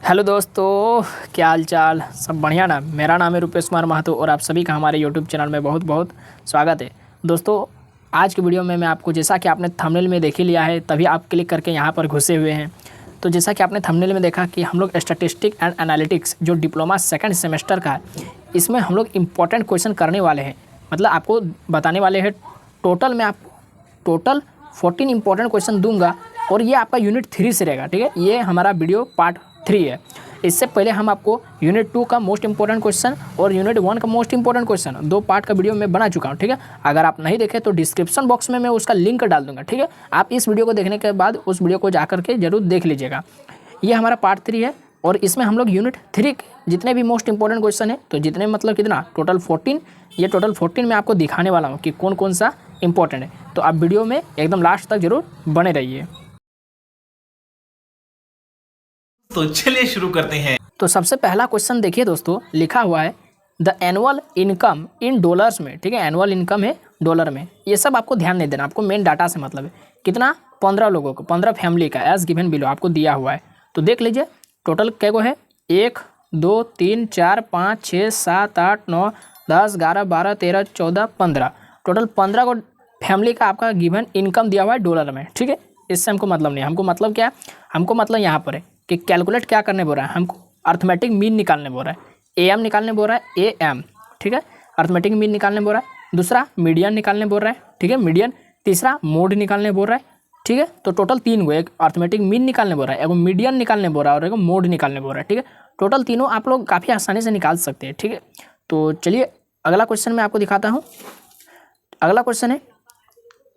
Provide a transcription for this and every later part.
Hello दोस्तों, क्या हाल चाल? सब बढ़िया ना। मेरा नाम है रुपेश कुमार महतो और आप सभी का हमारे यूट्यूब चैनल में बहुत बहुत स्वागत है। दोस्तों, आज की वीडियो में मैं आपको, जैसा कि आपने थंबनेल में देख ही लिया है, तभी आप क्लिक करके यहाँ पर घुसे हुए हैं। तो जैसा कि आपने थंबनेल में देखा कि हम लोग स्टैटिस्टिक एंड एनालिटिक्स जो डिप्लोमा सेकंड सेमेस्टर का है, इसमें हम लोग इम्पोर्टेंट क्वेश्चन करने वाले हैं। मतलब आपको बताने वाले हैं। टोटल मैं आपको टोटल 14 इंपॉर्टेंट क्वेश्चन दूंगा और ये आपका यूनिट 3 से रहेगा। ठीक है, ये हमारा वीडियो पार्ट 3 है। इससे पहले हम आपको यूनिट 2 का मोस्ट इंपॉर्टेंट क्वेश्चन और यूनिट 1 का मोस्ट इंपॉर्टेंट क्वेश्चन 2 पार्ट का वीडियो मैं बना चुका हूँ। ठीक है, अगर आप नहीं देखें तो डिस्क्रिप्शन बॉक्स में मैं उसका लिंक डाल दूंगा। ठीक है, आप इस वीडियो को देखने के बाद उस वीडियो को जाकर के जरूर देख लीजिएगा। ये हमारा पार्ट 3 है और इसमें हम लोग यूनिट 3 के जितने भी मोस्ट इंपॉर्टेंट क्वेश्चन है, तो जितने मतलब कितना टोटल 14, ये टोटल 14 मैं आपको दिखाने वाला हूँ कि कौन कौन सा इंपॉर्टेंट है। तो आप वीडियो में एकदम लास्ट तक जरूर बने रहिए। तो चलिए शुरू करते हैं। तो सबसे पहला क्वेश्चन देखिए दोस्तों, लिखा हुआ है the annual income in dollars में। ठीक है, एनुअल इनकम है डॉलर में। ये सब आपको ध्यान नहीं देना, आपको मेन डाटा से मतलब है। कितना? 15 लोगों को, 15 फैमिली का एज गिवन बिलो आपको दिया हुआ है। तो देख लीजिए टोटल क्या को है, 1 2 3 4 5 6 7 8 9 10 11 12 13 14 15, टोटल 15 को फैमिली का आपका गिवन इनकम दिया हुआ है डॉलर में। ठीक है, इससे हमको मतलब नहीं। हमको मतलब क्या है? हमको मतलब यहाँ पर है कि कैलकुलेट क्या करने बोल रहा है, हमको अर्थमेटिक मीन निकालने बोल रहा है। एम निकालने बोल रहा है, एम। ठीक है, अर्थमेटिक मीन निकालने बोल रहा है। दूसरा मीडियन निकालने बोल रहा है। ठीक है, मीडियन। तीसरा मोड निकालने बोल रहा है। ठीक है, तो टोटल 3 गो, एक अर्थमेटिक मीन निकालने बोल रहा है, एक मीडियन निकालने बोल रहा है और एक मोड निकालने बोल रहा है। ठीक है, टोटल तीनों आप लोग काफ़ी आसानी से निकाल सकते हैं। ठीक है, तो चलिए अगला क्वेश्चन मैं आपको दिखाता हूँ। अगला क्वेश्चन है,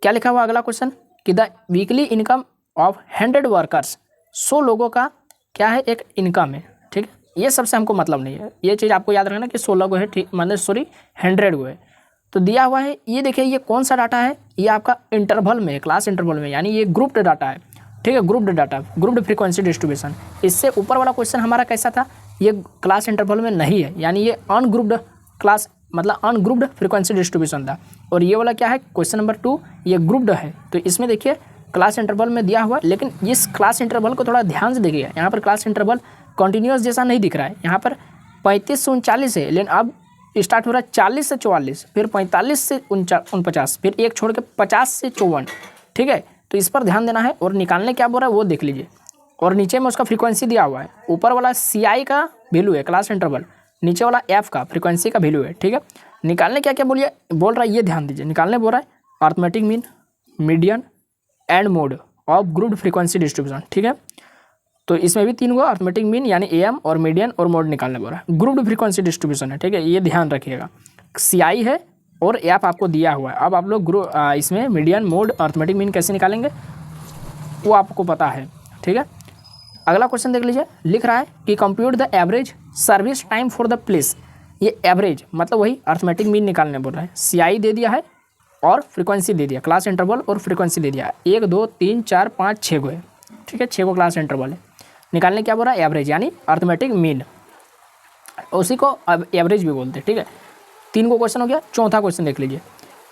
क्या लिखा हुआ अगला क्वेश्चन कि the weekly income of 100 workers, 100 लोगों का क्या है, एक इनकम है। ठीक है, ये सबसे हमको मतलब नहीं है। ये चीज़ आपको याद रखना कि 16 गो है, ठीक मतलब सॉरी 100 गो है। तो दिया हुआ है, ये देखिए ये कौन सा डाटा है, ये आपका इंटरवल में है, क्लास इंटरवल में, यानी ये ग्रुप्ड डाटा है। ठीक है, grouped data, grouped frequency distribution. इससे ऊपर वाला क्वेश्चन हमारा कैसा था, ये क्लास इंटरवल में नहीं है, यानी ये अनग्रुप्ड क्लास मतलब अनग्रुप्ड फ्रीक्वेंसी डिस्ट्रीब्यूशन था। और ये वाला क्या है, क्वेश्चन नंबर 2, ये ग्रुप्ड है। तो इसमें देखिए क्लास इंटरवल में दिया हुआ, लेकिन इस क्लास इंटरवल को थोड़ा ध्यान से देखिएगा। यहाँ पर क्लास इंटरवल कंटिन्यूस जैसा नहीं दिख रहा है। यहाँ पर 35 से 39 है, लेकिन अब स्टार्ट हो रहा है 40 से 44, फिर 45 से 49, फिर एक छोड़ के 50 से 54। ठीक है, तो इस पर ध्यान देना है। और निकालने क्या बोल रहा है वो देख लीजिए। और नीचे में उसका फ्रीक्वेंसी दिया हुआ है। ऊपर वाला CI का वैल्यू है क्लास इंटरवल, नीचे वाला F का फ्रीक्वेंसी का वैल्यू है। ठीक है, निकालने क्या क्या बोल रहा है ये ध्यान दीजिए। निकालने बोल रहा है arithmetic mean, median and mode of grouped frequency distribution. ठीक है, तो इसमें भी 3 गो अर्थमेटिक मीन यानी AM और मीडियन और मोड निकालने बोल रहा है। ग्रुप्ड फ्रीक्वेंसी डिस्ट्रीब्यूशन है। ठीक है, ये ध्यान रखिएगा। CI है और F आपको दिया हुआ है। अब आप लोग इसमें मीडियन, मोड, अर्थमेटिक मीन कैसे निकालेंगे वो आपको पता है। ठीक है, अगला क्वेश्चन देख लीजिए। लिख रहा है कि compute the average service time for the place. ये एवरेज मतलब वही अर्थमेटिक मीन निकालने बोल रहा है। CI दे दिया है और फ्रीक्वेंसी दे दिया, क्लास इंटरवल और फ्रीक्वेंसी दे दिया। 1 2 3 4 5 6 गो है। ठीक है, 6 गो क्लास इंटरवल है। निकालने क्या बोल रहा है, एवरेज यानी अर्थमेटिक मीन, उसी को अब एवरेज भी बोलते हैं। ठीक है, 3 गो क्वेश्चन हो गया। चौथा क्वेश्चन देख लीजिए,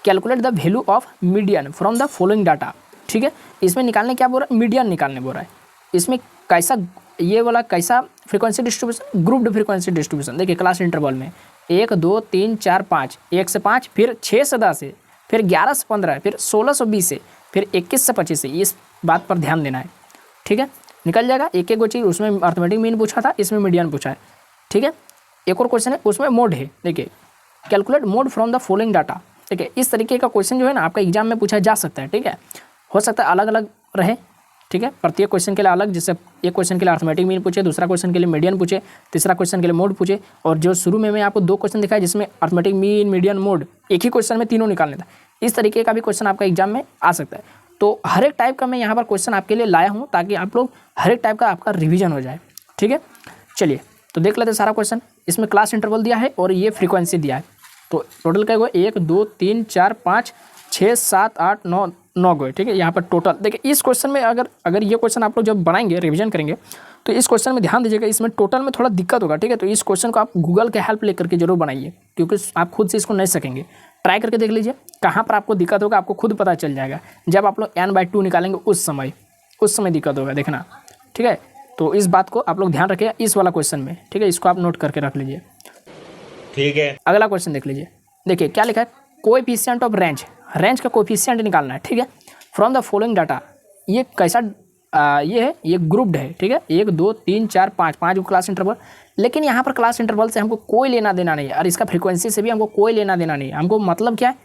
calculate the value of median from the following data. ठीक है, इसमें निकालने क्या बोल रहा है, मीडियन निकालने बोल रहा है। इसमें कैसा, ये वाला कैसा frequency distribution, grouped frequency distribution. देखिए क्लास इंटरवल में 1 2 3 4 5, 1 से 5, फिर 6 से 10 है, फिर 11 से 15 है, फिर 16 से 20 है, फिर 21 से 25 है। इस बात पर ध्यान देना है। ठीक है, निकल जाएगा एक एक गो चीज़। उसमें अर्थमेटिक मीन पूछा था, इसमें मीडियन पूछा है। ठीक है, एक और क्वेश्चन है, उसमें मोड है। देखिए calculate mode from the following data. ठीक है, इस तरीके का क्वेश्चन जो है ना आपका एग्जाम में पूछा जा सकता है। ठीक है, हो सकता है अलग अलग रहे। ठीक है, प्रत्येक क्वेश्चन के लिए अलग, जैसे एक क्वेश्चन के लिए अर्थमेटिक मीन पूछे, दूसरा क्वेश्चन के लिए मीडियन पूछे, तीसरा क्वेश्चन के लिए मोड पूछे। और जो शुरू में मैं आपको 2 क्वेश्चन दिखाया जिसमें अर्थमेटिक मीन, मीडियन, मोड, एक ही क्वेश्चन में तीनों निकालने था। इस तरीके का भी क्वेश्चन आपका एग्जाम में आ सकता है। तो हर एक टाइप का मैं यहाँ पर क्वेश्चन आपके लिए लाया हूँ ताकि आप लोग हर एक टाइप का आपका रिविजन हो जाए। ठीक है, चलिए तो देख लेते हैं सारा क्वेश्चन। इसमें क्लास इंटरवल दिया है और ये फ्रीक्वेंसी दिया है। तो टोटल क्या हुआ, 1 2 3 4 5 6 7 8 9 गो है। ठीक है, यहाँ पर टोटल देखिए इस क्वेश्चन में अगर ये क्वेश्चन आप लोग जब बनाएंगे, रिवीजन करेंगे, तो इस क्वेश्चन में ध्यान दीजिएगा। इसमें टोटल में थोड़ा दिक्कत होगा। ठीक है, तो इस क्वेश्चन को आप गूगल के हेल्प लेकर के जरूर बनाइए, क्योंकि आप खुद से इसको नहीं सकेंगे। ट्राई करके देख लीजिए कहाँ पर आपको दिक्कत होगा, आपको खुद पता चल जाएगा। जब आप लोग n/2 निकालेंगे उस समय दिक्कत होगा, देखना। ठीक है, तो इस बात को आप लोग ध्यान रखिए इस वाला क्वेश्चन में, ठीक है, इसको आप नोट करके रख लीजिए। ठीक है। अगला क्वेश्चन देख लीजिए। देखिए क्या लिखा है, कोएफिशिएंट ऑफ रेंज, रेंज का कोएफिशिएंट निकालना है, ठीक है, फ्रॉम द फॉलोइंग डाटा। ये कैसा ये है, ये ग्रुप्ड है, ठीक है, 1 2 3 4 5 5 क्लास इंटरवल। लेकिन यहाँ पर क्लास इंटरवल से हमको कोई लेना देना नहीं है और इसका फ्रीक्वेंसी से भी हमको कोई लेना देना नहीं है। हमको मतलब क्या है,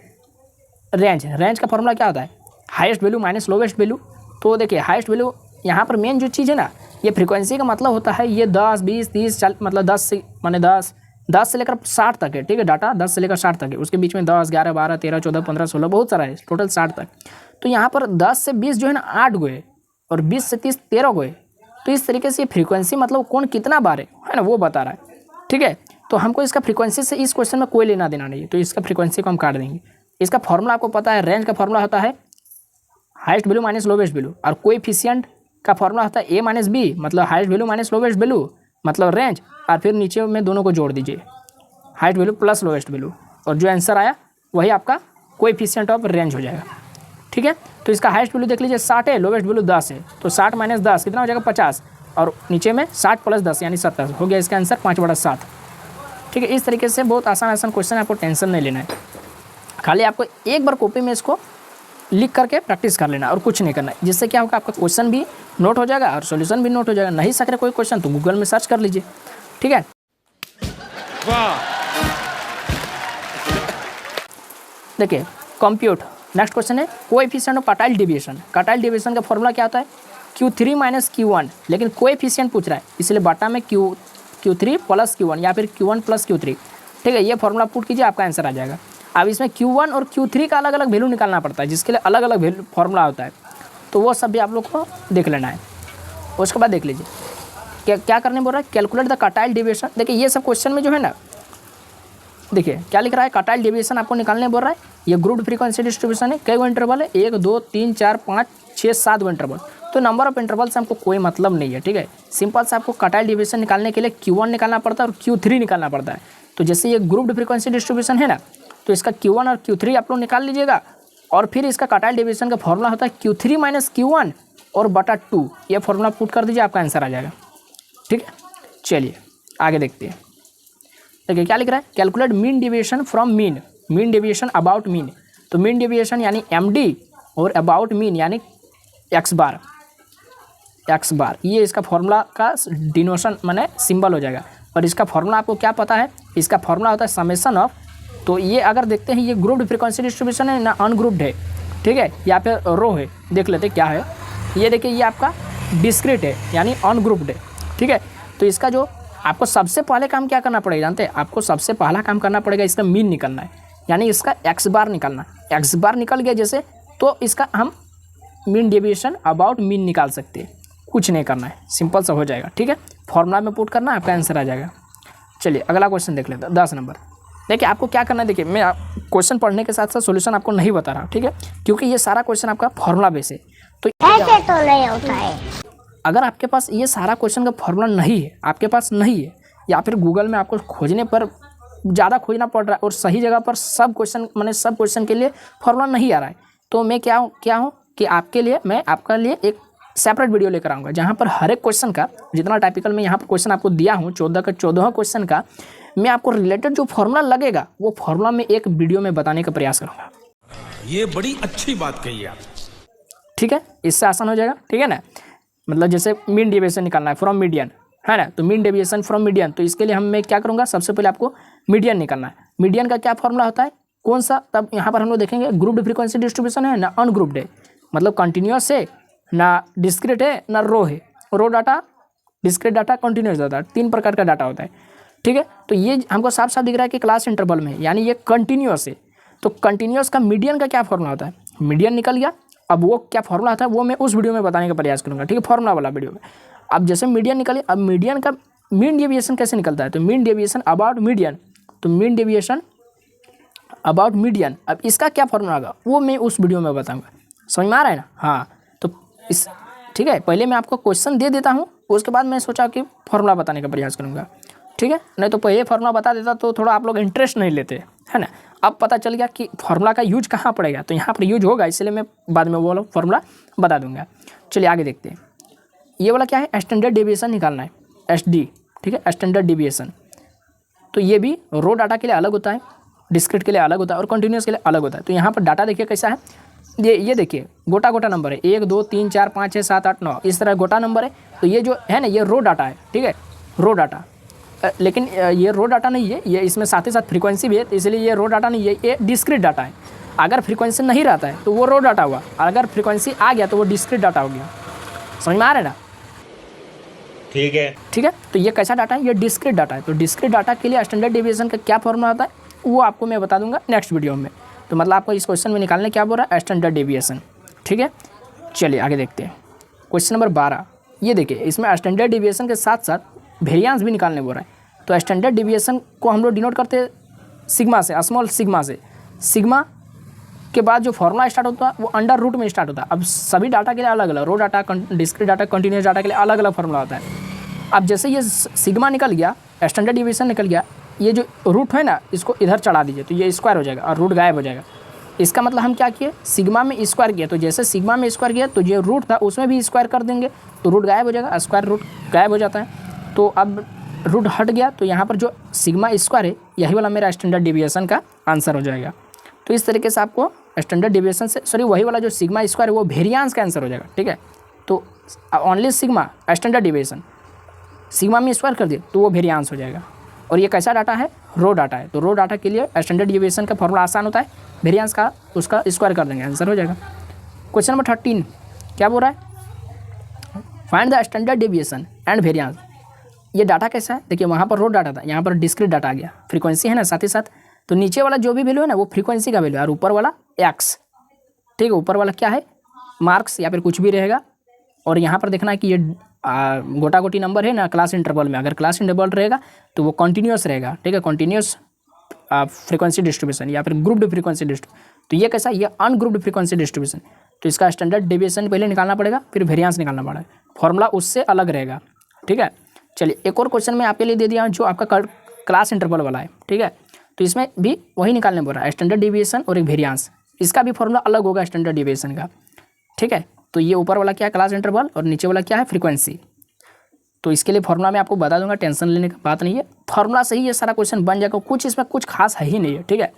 रेंज, रेंज का फॉर्मूला क्या होता है, highest value minus lowest value. तो देखिए हाईएस्ट वैल्यू यहाँ पर मेन जो चीज़ है ना, ये फ्रीक्वेंसी का मतलब होता है ये 10 20 30 40, मतलब 10 से माने 10 से लेकर 60 तक है, ठीक है, डाटा 10 से लेकर 60 तक है। उसके बीच में 10 11 12 13 14 15 16 बहुत सारा है, टोटल 60 तक। तो यहाँ पर 10 से 20 जो है ना 8 गो है और 20 से 30 13 गो है। तो इस तरीके से ये फ्रीक्वेंसी मतलब कौन कितना बार है ना वो बता रहा है, ठीक है। तो हमको इसका फ्रीक्वेंसी से इस क्वेश्चन में कोई लेना देना नहीं है, तो इसका फ्रीक्वेंसी को हम काट देंगे। इसका फॉर्मूला आपको पता है, रेंज का फॉर्मूला होता है highest value minus lowest value, और कोएफिशिएंट का फॉर्मूला होता है ए माइनस बी, मतलब highest value minus lowest value मतलब रेंज, और फिर नीचे में दोनों को जोड़ दीजिए, highest value plus lowest value, और जो आंसर आया वही आपका कोएफिशिएंट ऑफ रेंज हो जाएगा, ठीक है। तो इसका हाईएस्ट वैल्यू देख लीजिए 60 है, लोवेस्ट वैल्यू 10 है, तो 60 माइनस 10 कितना हो जाएगा 50, और नीचे में 60 प्लस 10 यानी 70 हो गया इसका आंसर 5/7, ठीक है। इस तरीके से बहुत आसान क्वेश्चन, आपको टेंशन नहीं लेना है, खाली आपको एक बार कॉपी में इसको लिख करके प्रैक्टिस कर लेना और कुछ नहीं करना है, जिससे क्या होगा आपका क्वेश्चन भी नोट हो जाएगा और सॉल्यूशन भी नोट हो जाएगा। नहीं सक रहे कोई क्वेश्चन तो गूगल में सर्च कर लीजिए, ठीक है। देखिए कंप्यूट, नेक्स्ट क्वेश्चन है कोएफिशिएंट ऑफ कटाइल डेविएशन। कटाइल डेविएशन का फॉर्मूला क्या होता है, Q3 माइनस Q1, लेकिन कोएफिशिएंट पूछ रहा है इसलिए बाटा में Q3 प्लस Q1 या फिर Q1 प्लस Q3, ठीक है। ये फॉर्मूला पुट कीजिए, आपका आंसर आ जाएगा। अब इसमें Q1 और Q3 का अलग अलग वैल्यू निकालना पड़ता है, जिसके लिए अलग अलग वैल्यू फॉर्मूला होता है, तो वो सब भी आप लोग को देख लेना है। उसके बाद देख लीजिए क्या करने बोल रहा है, कैलकुलेट द कटाइल डेविएशन। देखिए ये सब क्वेश्चन में जो है ना, देखिए क्या लिख रहा है, कटाइल डेविएशन आपको निकालने बोल रहा है। ये ग्रुप्ड फ्रीक्वेंसी डिस्ट्रीब्यूशन है, कई गो इंटरवल है, 1 2 3 4 5 6 7 गो इंटरवल। तो नंबर ऑफ इंटरवल से हमको कोई मतलब नहीं है, ठीक है। सिंपल से आपको कटाइल डेविएशन निकालने के लिए Q1 निकालना पड़ता है और Q3 निकालना पड़ता है। तो जैसे ये ग्रुप्ड फ्रीक्वेंसी डिस्ट्रीब्यूशन है ना, तो इसका Q1 और Q3 आप लोग निकाल लीजिएगा, और फिर इसका कटाइल डेविएशन का फॉर्मूला होता है Q3 माइनस Q1 और बटा 2, ये फॉर्मूला पुट कर दीजिए, आपका आंसर आ जाएगा, ठीक है। चलिए आगे देखते हैं। देखिए क्या लिख रहा है, calculate mean deviation from mean, mean deviation about mean. तो मीन डेविएशन यानी MD और अबाउट मीन यानी x बार, ये इसका फॉर्मूला का डिनोशन माने सिंबल हो जाएगा। और इसका फॉर्मूला आपको क्या पता है, इसका फॉर्मूला होता है समेशन ऑफ, तो ये अगर देखते हैं ये ग्रुप्ड फ्रीक्वेंसी डिस्ट्रीब्यूशन है ना अनग्रुप्ड है, ठीक है, या फिर रो है, देख लेते क्या है। ये देखिए ये आपका डिस्क्रीट है यानी अनग्रुप्ड है, ठीक है। तो इसका जो आपको सबसे पहले काम क्या करना पड़ेगा जानते हैं, आपको सबसे पहला काम करना पड़ेगा इसका मीन निकालना है, यानी इसका x बार निकालना। x बार निकल गया जैसे, तो इसका हम मीन डेविएशन अबाउट मीन निकाल सकते हैं, कुछ नहीं करना है, सिंपल सा हो जाएगा, ठीक है। फॉर्मूला में पुट करना, आपका आंसर आ जाएगा। चलिए अगला क्वेश्चन देख लेते हैं, 10 नंबर। देखिए आपको क्या करना है, देखिए मैं क्वेश्चन पढ़ने के साथ साथ सॉल्यूशन आपको नहीं बता रहा, ठीक है, क्योंकि ये सारा क्वेश्चन आपका फॉर्मूला बेस है। तो ऐसे तो नहीं होता है। अगर आपके पास ये सारा क्वेश्चन का फॉर्मूला नहीं है, आपके पास नहीं है, या फिर गूगल में आपको खोजने पर ज़्यादा खोजना पड़ रहा है और सही जगह पर सब क्वेश्चन के लिए फॉर्मूला नहीं आ रहा है, तो मैं क्या हूँ कि आपके लिए मैं आपका लिए एक सेपरेट वीडियो लेकर आऊँगा, जहाँ पर हर एक क्वेश्चन का जितना टाइपिकल में यहाँ पर क्वेश्चन आपको दिया हूँ 14 का 14 क्वेश्चन का, मैं आपको रिलेटेड जो फॉर्मूला लगेगा वो फॉर्मूला में एक वीडियो में बताने का प्रयास करूँगा। ये बड़ी अच्छी बात कही आप, ठीक है, इससे आसान हो जाएगा, ठीक है ना। मतलब जैसे मीन डेविएशन निकालना है फ्रॉम मीडियन, है ना, तो मीन डेविएशन फ्रॉम मीडियन, तो इसके लिए मैं क्या करूँगा, सबसे पहले आपको मीडियन निकालना है। मीडियन का क्या फॉर्मूला होता है, कौन सा, तब यहाँ पर हम लोग देखेंगे ग्रुप्ड फ्रीक्वेंसी डिस्ट्रीब्यूशन है ना अनग्रुप्ड है, मतलब कंटिन्यूस है ना डिस्क्रीट है ना रो है, raw data, discrete data, continuous data, 3 प्रकार का डाटा होता है, ठीक है। तो ये हमको साफ साफ दिख रहा है कि क्लास इंटरवल में, यानी ये कंटिन्यूस है। तो कंटिन्यूस का मीडियन का क्या फॉर्मूला होता है, मीडियन निकल गया। अब वो क्या फॉर्मूला होता है वो मैं उस वीडियो में बताने का प्रयास करूँगा, ठीक है, फॉर्मूला वाला वीडियो में। अब जैसे मीडियन निकली, अब मीडियन का मीन डेविएशन कैसे निकलता है, तो मीन डेविएशन अबाउट मीडियन, तो मीन डेविएशन अबाउट मीडियन, अब इसका क्या फॉर्मूला होगा वो मैं उस वीडियो में बताऊँगा। समझ में आ रहा है ना, हाँ। तो इस ठीक है, पहले मैं आपको क्वेश्चन दे देता हूँ, उसके बाद मैं सोचा कि फॉर्मूला बताने का प्रयास करूँगा, ठीक है। नहीं तो पहले फॉर्मूला बता देता तो थोड़ा आप लोग इंटरेस्ट नहीं लेते, है ना। अब पता चल गया कि फॉर्मूला का यूज कहाँ पड़ेगा, तो यहाँ पर यूज होगा, इसलिए मैं बाद में वो फॉर्मूला बता दूंगा। चलिए आगे देखते हैं। ये वाला क्या है, स्टैंडर्ड डेविएशन निकालना है, SD, ठीक है, स्टैंडर्ड डेविएशन। तो ये भी रो डाटा के लिए अलग होता है, डिस्क्रीट के लिए अलग होता है और कंटिन्यूस के लिए अलग होता है। तो यहाँ पर डाटा देखिए कैसा है, ये देखिए गोटा गोटा नंबर है, 1 2 3 4 5 6 7 8 9 इस तरह गोटा नंबर है। तो ये जो है ना, ये रो डाटा है, ठीक है, रो डाटा। लेकिन ये रो डाटा नहीं है, ये इसमें साथ ही साथ फ्रीक्वेंसी भी है, तो इसलिए ये रो डाटा नहीं है, ये डिस्क्रीट डाटा है। अगर फ्रीक्वेंसी नहीं रहता है तो वो रो डाटा हुआ, अगर फ्रीक्वेंसी आ गया तो वो डिस्क्रीट डाटा हो गया। समझ में आ रहा है ना? ठीक है। ठीक है, तो ये कैसा डाटा है, ये डिस्क्रीट डाटा है। तो डिस्क्रीट डाटा के लिए स्टैंडर्ड डेविएशन का क्या फॉर्मूला होता है वो आपको मैं बता दूंगा नेक्स्ट वीडियो में। तो मतलब आपको इस क्वेश्चन में निकालने क्या बोल रहा है, स्टैंडर्ड डेविएशन। ठीक है, चलिए आगे देखते हैं। क्वेश्चन नंबर 12, ये देखिए इसमें स्टैंडर्ड डेविएशन के साथ साथ वेरिएंस भी निकालने बोल रहा है। तो स्टैंडर्ड डेविएशन को हम लोग डिनोट करते हैं सिग्मा से, स्मॉल सिग्मा से। सिग्मा के बाद जो फॉर्मूला स्टार्ट होता है वो अंडर रूट में स्टार्ट होता है। अब सभी डाटा के लिए अलग अलग, raw data, discrete data, continuous data के लिए अलग अलग फॉर्मूला होता है। अब जैसे ये सिग्मा निकल गया, स्टैंडर्ड डेविएशन निकल गया, ये जो रूट है ना इसको इधर चढ़ा दीजिए तो ये स्क्वायर हो जाएगा और रूट गायब हो जाएगा। इसका मतलब हम क्या किए, सिग्मा में स्क्वायर किया, तो जैसे सिग्मा में स्क्वायर किया तो जो रूट था उसमें भी स्क्वायर कर देंगे तो रूट गायब हो जाएगा, स्क्वायर रूट गायब हो जाता है। तो अब रूट हट गया तो यहाँ पर जो सिग्मा स्क्वायर है यही वाला मेरा स्टैंडर्ड डेविएशन का आंसर हो जाएगा। तो इस तरीके से आपको स्टैंडर्ड डेविएशन से, सॉरी वही वाला जो सिग्मा स्क्वायर है वो वेरिएंस का आंसर हो जाएगा। ठीक है, तो only sigma standard deviation, sigma में स्क्वायर कर दिए तो वो वेरिएंस हो जाएगा। और ये कैसा डाटा है, रो डाटा है। तो रो डाटा के लिए स्टैंडर्ड डेविएशन का फॉर्मूला आसान होता है, वेरिएंस का उसका स्क्वायर कर देंगे, आंसर हो जाएगा। क्वेश्चन नंबर 13 क्या बोल रहा है, find the standard deviation and variance. ये डाटा कैसा है, देखिए वहाँ पर रो डाटा था, यहाँ पर डिस्क्रीट डाटा आ गया, फ्रीक्वेंसी है ना साथ ही साथ। तो नीचे वाला जो भी वैल्यू है ना वो फ्रीक्वेंसी का वैल्यू है और ऊपर वाला एक्स। ठीक है, ऊपर वाला क्या है, मार्क्स या फिर कुछ भी रहेगा। और यहाँ पर देखना है कि ये गोटा गोटी नंबर है ना क्लास इंटरवल में, अगर क्लास इंटरवल रहेगा तो वो कंटिन्यूस रहेगा। ठीक है, कंटिन्यूस फ्रीक्वेंसी डिस्ट्रीब्यूशन या फिर ग्रुप्ड फ्रीक्वेंसी डिस्ट्रीब्यूशन। तो ये कैसा, ये अनग्रुप्ड फ्रीक्वेंसी डिस्ट्रीब्यूशन। तो इसका स्टैंडर्ड डेविएशन पहले निकालना पड़ेगा, फिर वेरिएंस निकालना पड़ेगा, फॉर्मूला उससे अलग रहेगा। ठीक है, चलिए एक और क्वेश्चन मैं आपके लिए दे दिया हूँ जो आपका क्लास इंटरवल वाला है। ठीक है, तो इसमें भी वही निकालने बोल रहा है, स्टैंडर्ड डेविएशन और एक वेरिएंस। इसका भी फॉर्मूला अलग होगा स्टैंडर्ड डेविएशन का। ठीक है, तो ये ऊपर वाला क्या है, क्लास इंटरवल, और नीचे वाला क्या है, फ्रीक्वेंसी। तो इसके लिए फॉर्मूला मैं आपको बता दूंगा, टेंशन लेने की बात नहीं है, फॉर्मूला से ही ये सारा क्वेश्चन बन जाएगा, कुछ इसमें कुछ खास है ही नहीं है। ठीक है,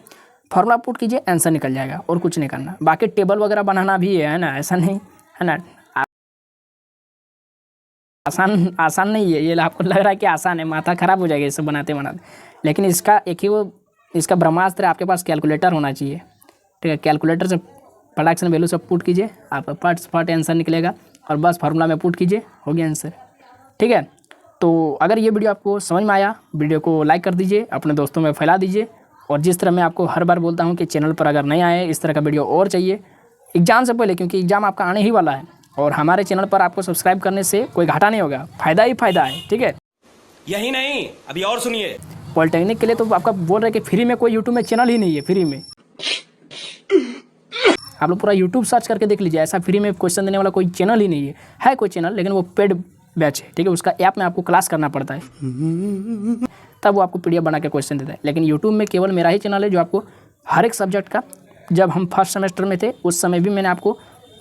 फॉर्मूला पुट कीजिए, आंसर निकल जाएगा और कुछ नहीं करना। बाकी टेबल वगैरह बनाना भी है ना, ऐसा नहीं है ना, आसान नहीं है। ये आपको लग रहा है कि आसान है, माथा खराब हो जाएगा इसे बनाते बनाते, लेकिन इसका एक ही वो इसका ब्रह्मास्त्र है, आपके पास कैलकुलेटर होना चाहिए। ठीक है, कैलकुलेटर से फटाक से वैल्यू सब पुट कीजिए, आप फट आंसर निकलेगा और बस फार्मूला में पुट कीजिए, हो गया आंसर। ठीक है, तो अगर ये वीडियो आपको समझ में आया, वीडियो को लाइक कर दीजिए, अपने दोस्तों में फैला दीजिए। और जिस तरह मैं आपको हर बार बोलता हूँ कि चैनल पर अगर नहीं आए इस तरह का वीडियो और चाहिए एग्जाम से पहले, क्योंकि एग्जाम आपका आने ही वाला है, और हमारे चैनल पर आपको सब्सक्राइब करने से कोई घाटा नहीं होगा, फ़ायदा ही फ़ायदा है। ठीक है, यही नहीं, अभी और सुनिए। पॉलिटेक्निक के लिए तो आपका बोल रहे कि फ्री में कोई यूट्यूब में चैनल ही नहीं है, फ्री में आप लोग पूरा यूट्यूब सर्च करके देख लीजिए, ऐसा फ्री में क्वेश्चन देने वाला कोई चैनल ही नहीं है कोई चैनल, लेकिन वो पेड बैच है। ठीक है, उसका ऐप में आपको क्लास करना पड़ता है, तब वो आपको PDF बना के क्वेश्चन देता है। लेकिन यूट्यूब में केवल मेरा ही चैनल है जो आपको हर एक सब्जेक्ट का, जब हम फर्स्ट सेमेस्टर में थे उस समय भी मैंने आपको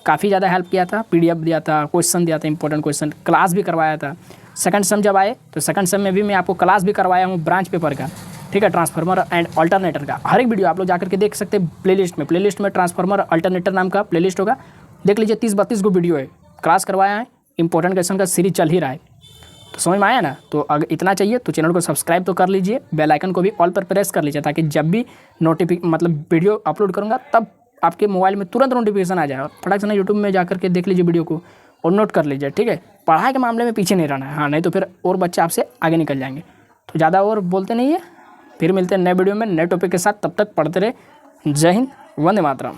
काफ़ी ज़्यादा हेल्प किया था, PDF दिया था, क्वेश्चन दिया था, इंपॉर्टेंट क्वेश्चन, क्लास भी करवाया था। सेकंड सेम जब आए तो सेकंड सेम में भी मैं आपको क्लास भी करवाया हूँ ब्रांच पेपर का। ठीक है, ट्रांसफार्मर एंड अल्टरनेटर का हर एक वीडियो आप लोग जाकर के देख सकते हैं प्लेलिस्ट में ट्रांसफार्मर अल्टरनेटर नाम का प्लेलिस्ट होगा, देख लीजिए। 30-32 को वीडियो है, क्लास करवाया है, इंपॉर्टेंट क्वेश्चन का सीरीज चल ही रहा है। तो समझ में आया ना? तो अगर इतना चाहिए तो चैनल को सब्सक्राइब तो कर लीजिए, बेल आइकन को भी ऑल पर प्रेस कर लीजिए, ताकि जब भी मतलब वीडियो अपलोड करूँगा तब आपके मोबाइल में तुरंत नोटिफिकेशन आ जाए। और फटाक से ना यूट्यूब में जाकर के देख लीजिए वीडियो को और नोट कर लीजिए। ठीक है, पढ़ाई के मामले में पीछे नहीं रहना है, हाँ, नहीं तो फिर और बच्चे आपसे आगे निकल जाएंगे। तो ज़्यादा और बोलते नहीं है, फिर मिलते हैं नए वीडियो में नए टॉपिक के साथ, तब तक पढ़ते रहे। जय हिंद, वंदे मातरम।